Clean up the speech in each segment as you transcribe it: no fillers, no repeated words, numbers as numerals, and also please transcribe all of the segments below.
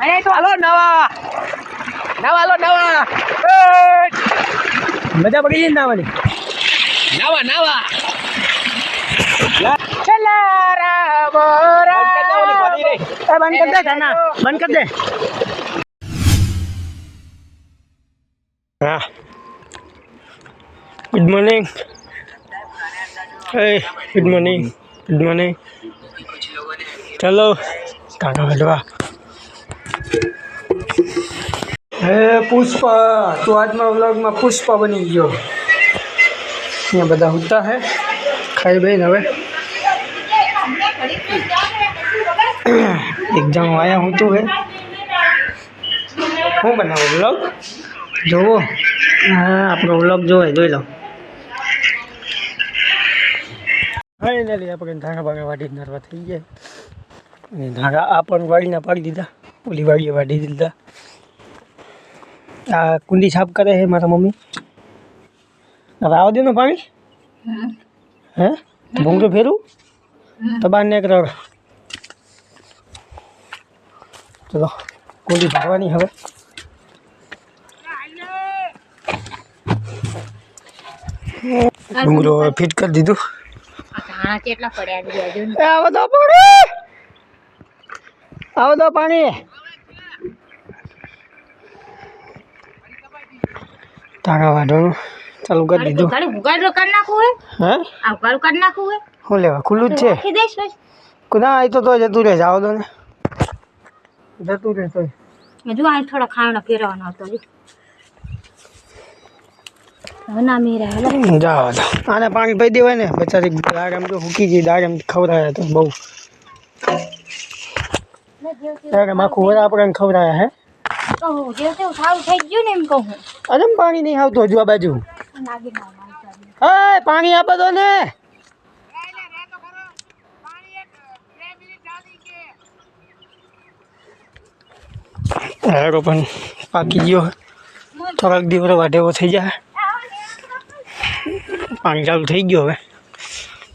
હાલો નવા હાલો નવા મજા પડી ગઈ નાવાની નવા બંધ કર દે ખાના બંધ કર દે हाँ गुड मॉर्निंग गुड मॉर्निंग चलो गाना बजवा पुष्पा तो आज में व्लॉग में पुष्पा बनी गयो यहाँ बदा होता है खाई भाई हवे एग्जाम आया हूँ तो है हूँ बनाओ व्लॉग जो हाँ अपनो व्लॉग जो है જોઈ લો ફાઇનલી આપણે ધાણા બાગા વાડી નરવા થઈ ગયા અને ધાણા આ પણ વાડીના પાડી દીધા ઓલી વાડીએ વાડી દીધા આ કુંડી સાફ કરે છે મારા મમ્મી હવે આવા દે ને પાણી હે ભૂંગળો ફેરું તો બહાર નીકળો ચલો કુંડી ભરવાની હવે ડુંગરો ફિટ કરી દીધું આવો તો પાણી ધાણા વાઢવાનું ચાલુ કરી દીધું શું લેવા ખુલ્લું જ છે ના એ તો જતું રહે જાવ તો ને જતું રહે તો થોડા ખાવાના ફેરવાનો હતો જાઓ આને પાણી પી દેવાય ને બચારી દાળ આમ તો મૂકી ગઈ દાળ આમ ખવડાયા તો બહુ આખું વરા આપણને ખવડાયા હે અરે પાણી નહીં આવતું હજુ આ બાજુ પાણી આપો તો ને હેરો પણ પાકી ગયો થોડાક દિવસ વાઢેવો થઈ જાય પાણી ચાલુ થઈ ગયો હવે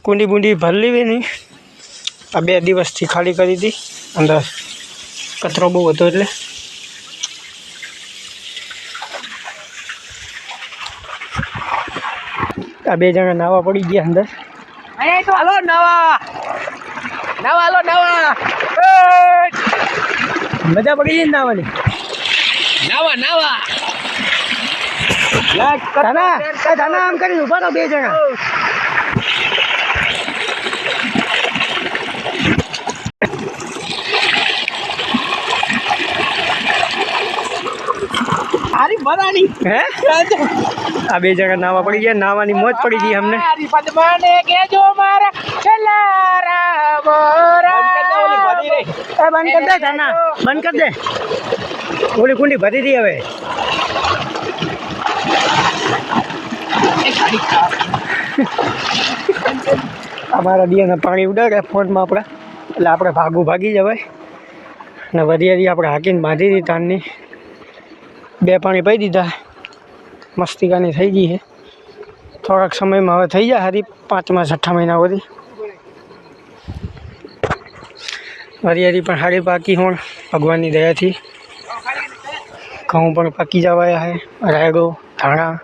કુંડી બુંડી ભરી લેવી નહીં આ 2 દિવસથી ખાલી કરી હતી અંદર કચરો બહુ હતો એટલે આ 2 જણા નાવા પડી ગયા અંદર હાલો નવા હાલો નવા મજા પડી ગઈ નાવાની નવા ધાના આમ કરીને ઉભા તો 2 જણા હે આ 2 જણા નાવા પડી ગયા નાવાની મોજ પડી ગઈ અમને બંધ કર દે ધાના બંધ કર દે ઓલી કુંડી ભરી દી હવે અમારા દિયાને પાણી ઉડાડે ફોનમાં આપણા એટલે આપણે ભાગી જવાય અને વરિયાળી આપણે હાકીને બાંધી હતી તાનની 2 પાણી પી દીધા મસ્તિકાની થઈ ગઈ છે થોડાક સમયમાં હવે થઈ જાય હારી 5મા 6 મહિના સુધી વરિયાળી પણ હારી પાકી હોણ ભગવાનની દયાથી ઘઉં પણ પાકી જવાયા છે રાયડો ધાણા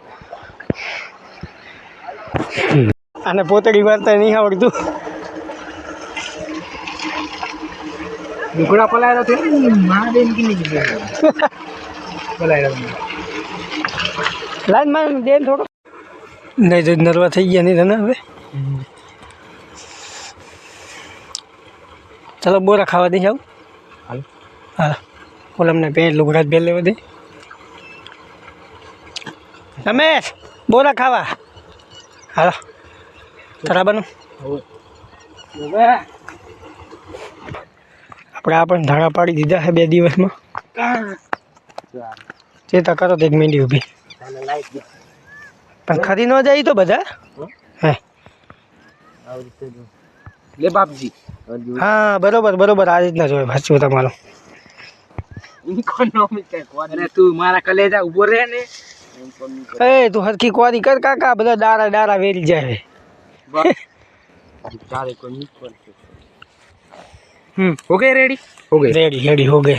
અને પોતળી વાર્તા નહીં આવડતું ઘોડા પલાયરો છે લાઈન માં દેન થોડો નહીં તો નરવા થઈ ગયા નહીં તને હવે ચાલો બોરા ખાવા દઈ જાવ હા ઓલમને પેન્ટ લુગડા બેલ લેવા દે રમેશ બોરા ખાવા હાલો બરાબરનું આપણે આ પણ ધાણા પાડી દીધા છે 2 દિવસમાં ચેતા કરો તો 1 મિનિટ ઊભી પણ ખરી ન જાય તો બધા હે લે બાપજી હા બરોબર આ રીતના જ હોય સાચું તમારું તું મારા કલેજા ઉભો રહે ને તું હરખી કોરી કર કાકા બધા ડારા વેરી જાય हो गए रेडी हो गए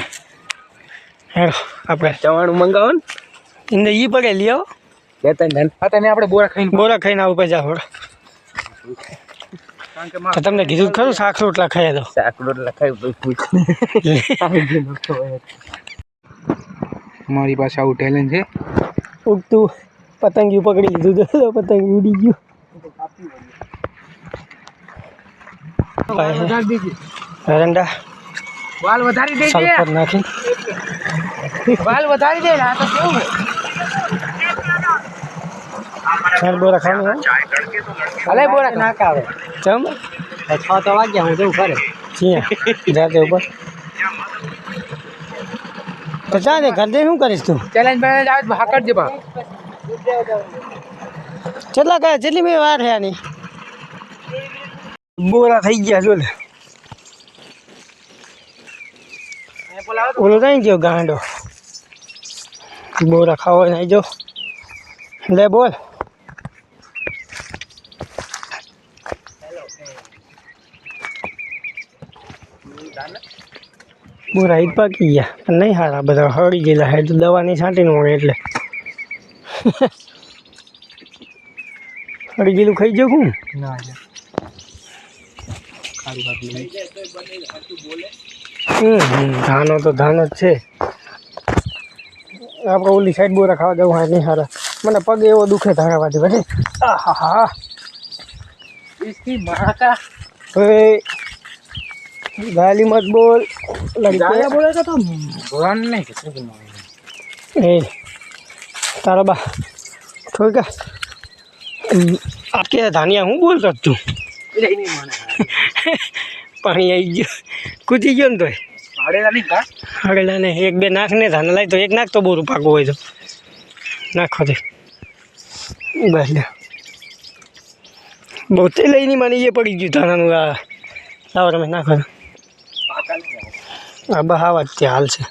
હેડો આપણે ચવાણું મંગાવો ને એને ઈ પડે લઈ આવો બે ત્રણ ધન તને આપણે બોરા ખાઈને બોરા ખાઈને આવું પછી જાઓ કારણ કે તો તમને કીધું તો ખરું શાક રોટલા ખાઈ દો શાક રોટલા ખાઈ મારી પાસે આવું ટેલેન્ટ છે ઉગતું પતંગિયું પકડી લીધું તો પતંગ ઉડી ગયું એરંડા વાલ વધારી દેજે સલ્ફર નાખી વાલ વધારી દે આ તો કેવું ચાર બોરા ખાવાનું ભલે બોરા નાક આવે ચમ 6 તો વાગ્યા હું જવું ખરે ક્યાં જાતે ઉપર તો ચાલે ઘર દે શું કરીશ તું ચેલેન્જ બેલેન્જ આવે તો હાકડ દે બા કેટલા કહે કેટલી મેં વાર છે આની બોરા થઈ ગયા જો લે ઓલો કઈ ગયો ગાંડો બોરા ખાવા નહીં જો લે બોલ બોરા ઈદ પાકી ગયા પણ નહીં હારા બધા હળી ગયેલા હે તો દવાની છાંટીને મળે એટલે હળી ગયેલું ખાઈ જાઉં હું ના ખાલી વાત નહીં ધાનો તો ધાનો જ છે આપણે ઓલી સાઈડ બોરા ખાવા જવું હા નહીં હારા મને પગ એવો દુખે ધારાવાથી પછી આહા હા इसकी माँ का હવે ગાલી મત બોલ गाना बोलेगा तो बुरा नहीं किसी को એ તારા બા થોડી કા આપકે ધાનિયા હું બોલતો તું नहीं माने પાણી આવી ગયું કૂદી ગયો ને તોય आड़ेला नहीं का હળેલા ને એક બે નાખને ધાન લાય તો એક નાખ તો બોરું પાકું હોય તો નાખો તે બસ લે બહુ તે લઈને મને એ પડી ગયું ધાનાનું આ લાવો તમે નાખો पाका नहीं આ બહાવા જ તે હાલ છે